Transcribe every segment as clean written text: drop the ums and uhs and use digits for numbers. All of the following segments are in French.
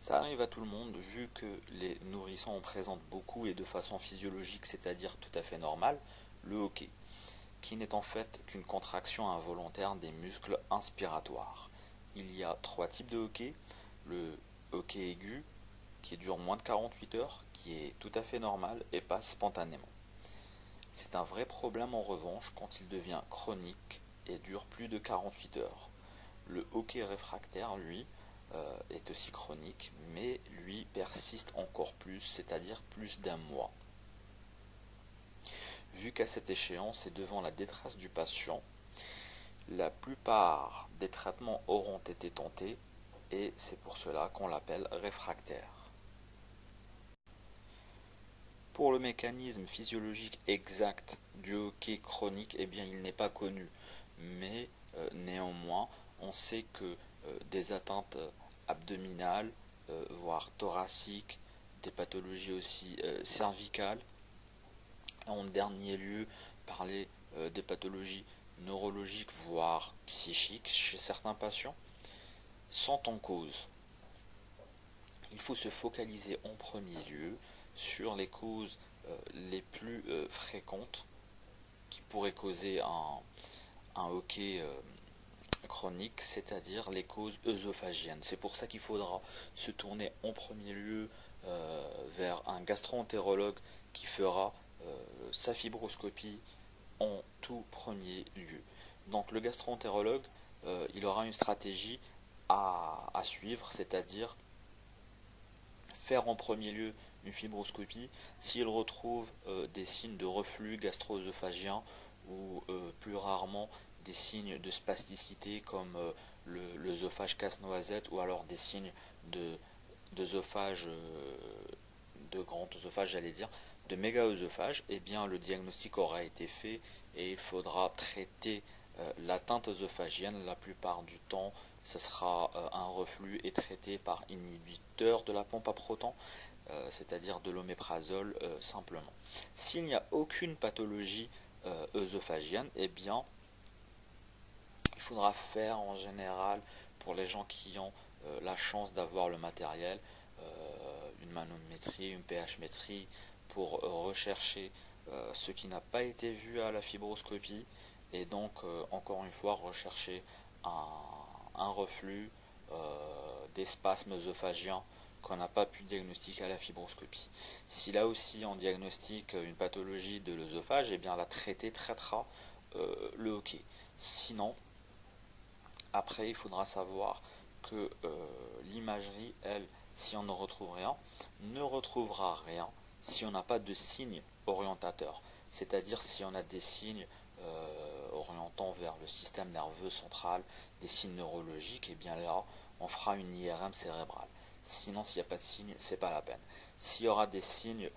Ça arrive à tout le monde vu que les nourrissons en présentent beaucoup et de façon physiologique, c'est-à-dire tout à fait normale, le hoquet, qui n'est en fait qu'une contraction involontaire des muscles inspiratoires. Il y a trois types de hoquet. Le hoquet aigu, qui dure moins de 48 heures, qui est tout à fait normal et passe spontanément. C'est un vrai problème en revanche quand il devient chronique et dure plus de 48 heures. Le hoquet réfractaire, lui, est aussi chronique, mais lui persiste encore plus, c'est-à-dire plus d'un mois. Vu qu'à cette échéance et devant la détresse du patient, la plupart des traitements auront été tentés et c'est pour cela qu'on l'appelle réfractaire. Pour le mécanisme physiologique exact du hoquet chronique, eh bien, il n'est pas connu, mais néanmoins, on sait que des atteintes abdominales, voire thoraciques, des pathologies aussi cervicales, en dernier lieu, parler des pathologies neurologiques, voire psychiques chez certains patients, sont en cause. Il faut se focaliser en premier lieu sur les causes les plus fréquentes qui pourraient causer un hoquet chronique, c'est-à-dire les causes œsophagiennes. C'est pour ça qu'il faudra se tourner en premier lieu vers un gastro-entérologue qui fera sa fibroscopie en tout premier lieu. Donc le gastro-entérologue, il aura une stratégie à suivre, c'est-à-dire faire en premier lieu une fibroscopie s'il retrouve des signes de reflux gastro-œsophagien ou plus rarement des signes de spasticité comme l'œsophage casse-noisette ou alors des signes d'œsophage, de grand œsophage, j'allais dire, de méga-œsophage, eh bien le diagnostic aura été fait et il faudra traiter l'atteinte œsophagienne. La plupart du temps, ce sera un reflux et traité par inhibiteur de la pompe à protons, c'est-à-dire de l'oméprazole simplement. S'il n'y a aucune pathologie œsophagienne, eh bien il faudra faire en général, pour les gens qui ont la chance d'avoir le matériel, une manométrie, une pH-métrie, pour rechercher ce qui n'a pas été vu à la fibroscopie, et donc encore une fois rechercher un reflux, des spasmes œsophagiens qu'on n'a pas pu diagnostiquer à la fibroscopie. Si là aussi on diagnostique une pathologie de l'œsophage, eh bien la traitée traitera le hoquet. Sinon, après, il faudra savoir que l'imagerie, elle, si on ne retrouve rien, ne retrouvera rien si on n'a pas de signe orientateur. C'est-à-dire si on a des signes orientant vers le système nerveux central, des signes neurologiques, et bien là, on fera une IRM cérébrale. Sinon, s'il n'y a pas de signe, c'est pas la peine. S'il y aura des signes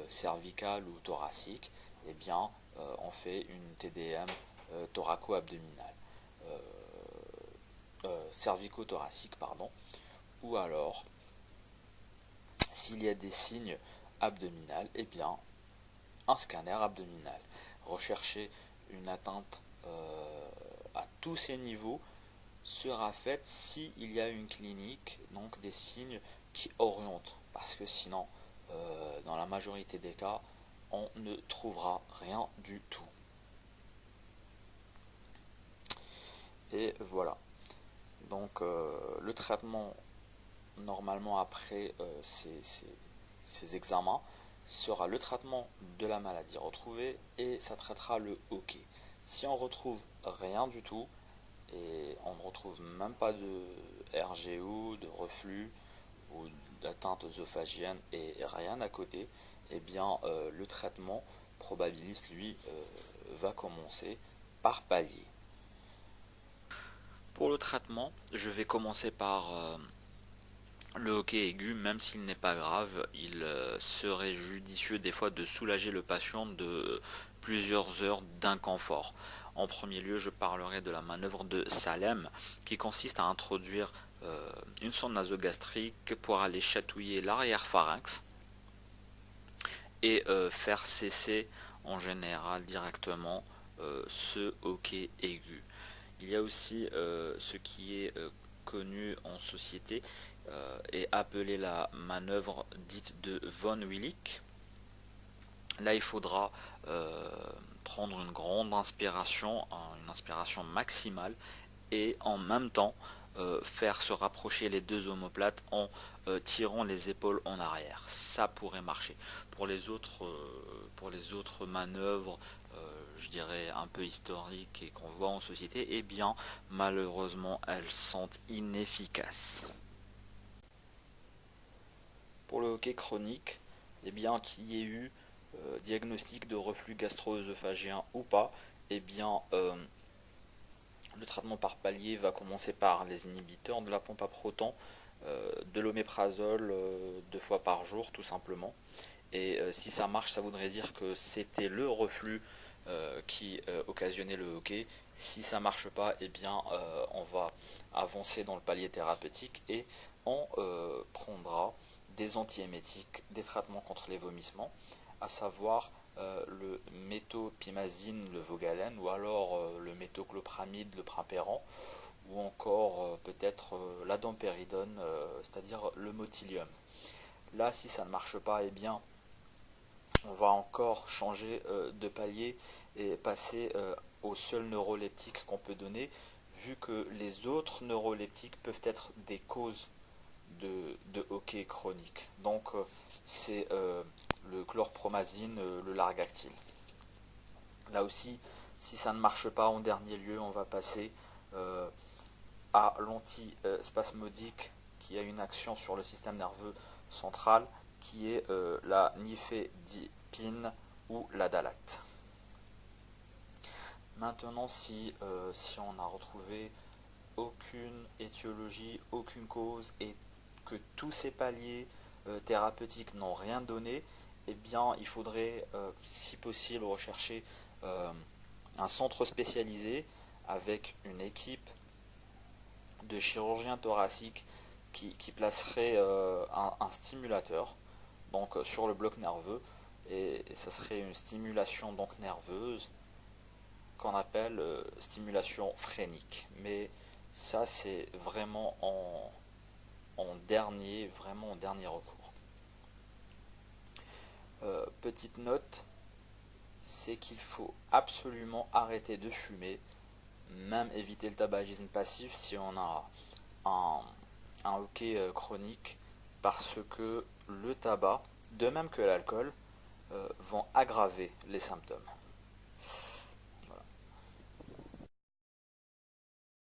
cervicales ou thoraciques, eh bien, on fait une TDM thoraco-abdominale. Cervico-thoracique, pardon, ou alors, s'il y a des signes abdominaux, eh bien, un scanner abdominal. Rechercher une atteinte à tous ces niveaux sera faite s'il y a une clinique, donc des signes qui orientent, parce que sinon, dans la majorité des cas, on ne trouvera rien du tout. Et voilà. Donc le traitement normalement après ces examens sera le traitement de la maladie retrouvée et ça traitera le hoquet. Si on retrouve rien du tout et on ne retrouve même pas de RGO, de reflux ou d'atteinte œsophagienne et rien à côté, eh bien le traitement probabiliste lui va commencer par palier. Pour le traitement, je vais commencer par le hoquet aigu, même s'il n'est pas grave, il serait judicieux des fois de soulager le patient de plusieurs heures d'inconfort. En premier lieu, je parlerai de la manœuvre de Salem, qui consiste à introduire une sonde nasogastrique pour aller chatouiller l'arrière-pharynx et faire cesser en général directement ce hoquet aigu. Il y a aussi ce qui est connue en société est appelée la manœuvre dite de von Willich. Là, il faudra prendre une grande inspiration, une inspiration maximale, et en même temps faire se rapprocher les deux omoplates en tirant les épaules en arrière. Ça pourrait marcher. Pour les autres manœuvres, je dirais un peu historiques et qu'on voit en société, eh bien malheureusement elles sont inefficaces. Pour le hoquet chronique, eh bien qu'il y ait eu diagnostic de reflux gastro-œsophagien ou pas, eh bien le traitement par palier va commencer par les inhibiteurs de la pompe à protons, de l'oméprazole 2 fois par jour tout simplement. Et si ça marche, ça voudrait dire que c'était le reflux qui occasionnait le hoquet. Si ça marche pas, eh bien on va avancer dans le palier thérapeutique et on prendra des antiémétiques, des traitements contre les vomissements, à savoir le méthopimazine, le Vogalène, ou alors le méthoclopramide, le Primpéran, ou encore peut-être la dompéridone, c'est-à-dire le motilium. Là, si ça ne marche pas, eh bien, on va encore changer de palier et passer au seul neuroleptique qu'on peut donner, vu que les autres neuroleptiques peuvent être des causes de hoquet chronique. Donc, c'est le chlorpromazine, le Largactil. Là aussi, si ça ne marche pas, en dernier lieu, on va passer à l'antispasmodique qui a une action sur le système nerveux central, qui est la nifedipine ou la dalate. Maintenant, si on a retrouvé aucune étiologie, aucune cause, et que tous ces paliers thérapeutiques n'ont rien donné, eh bien, il faudrait, si possible, rechercher un centre spécialisé avec une équipe de chirurgiens thoraciques qui placerait un stimulateur donc sur le bloc nerveux, et ça serait une stimulation donc nerveuse qu'on appelle stimulation phrénique. Mais ça, c'est vraiment en dernier recours. Petite note, c'est qu'il faut absolument arrêter de fumer, même éviter le tabagisme passif si on a un hoquet chronique, parce que le tabac, de même que l'alcool, vont aggraver les symptômes.